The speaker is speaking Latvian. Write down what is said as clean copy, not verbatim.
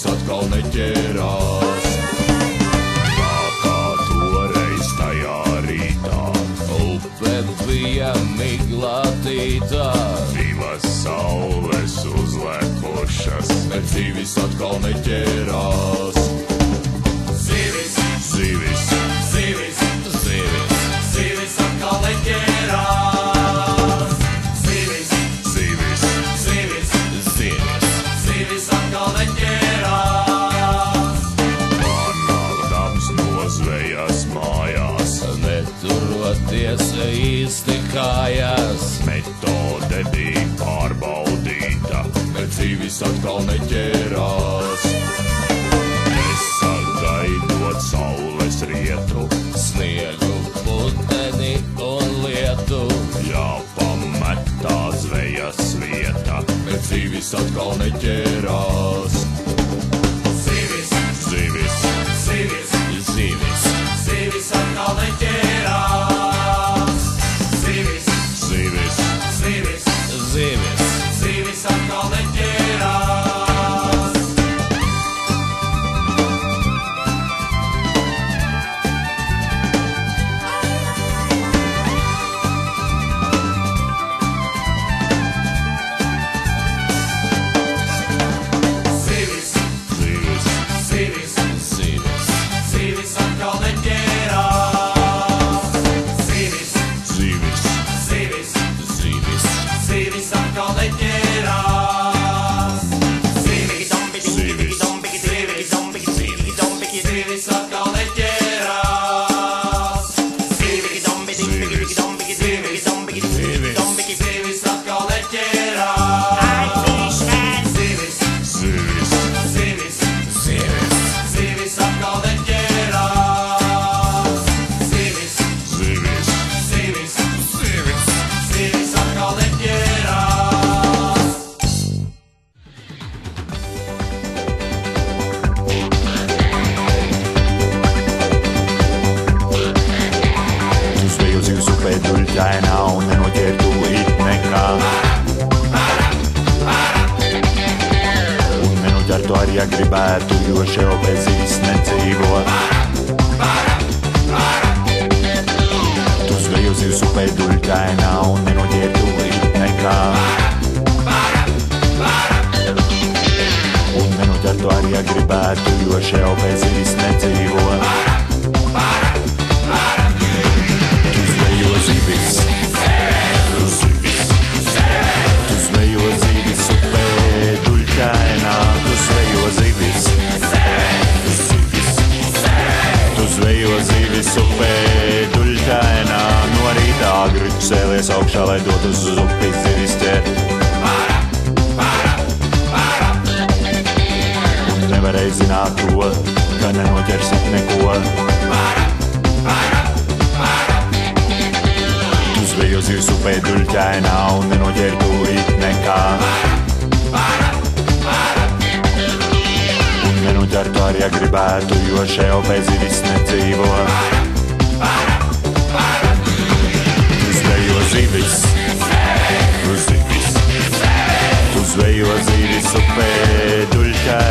zivis atkal neķērās. Tā kā toreiz tajā rītā upe bija miglatītā, divas saules uzlēkošas, bet zivis atkal neķērās. Zivis, zivis, zivis, zivis, zivis atkal neķērās. Zivis, zivis, zivis, zivis, zivis atkal neķērās. Panākdams nozvejas mājās, neturoties īsti kājās, metode bija pārbaudīta, bet zivis atkal neķērās. Nesagaidot saules rietu, sniegu, puteni un lietu, jāpametā zvejas vieta, bet zivis atkal neķērās. Zivis, zivis, zivis, zivis, zivis atkal neķērās. Zivis, zivis, zivis, zivis, zivis atkal neķērās. Duļķainā un nenoķertu it nekā. Un nenoķertu arī, ja gribētu, jo šeit bez zivis nedzīvo. Tu zvejo zivs upē duļķainā un nenoķertu it nekā. Un nenoķertu arī, ja gribētu, jo šeit bez zivis nedzīvo. Zivis, zivis, tu zvejo zivis upē duļķainā, tu zvejo zivis, zivis, tu zvejo zivis upē duļķainā, no rīta agri tu cēlies augšā, lai dotu uz upi zivis ķert. Un nevarēji zināt to, ka nenoķersit neko. Zvejo zivs upē duļķainā un nenoķertu it nekā. Un nenoķertu arī, ja gribētu, jo šeit upē zivis nedzīvo. Tu zvejo zivis, zivis, tu zvejo zivis upē duļķainā.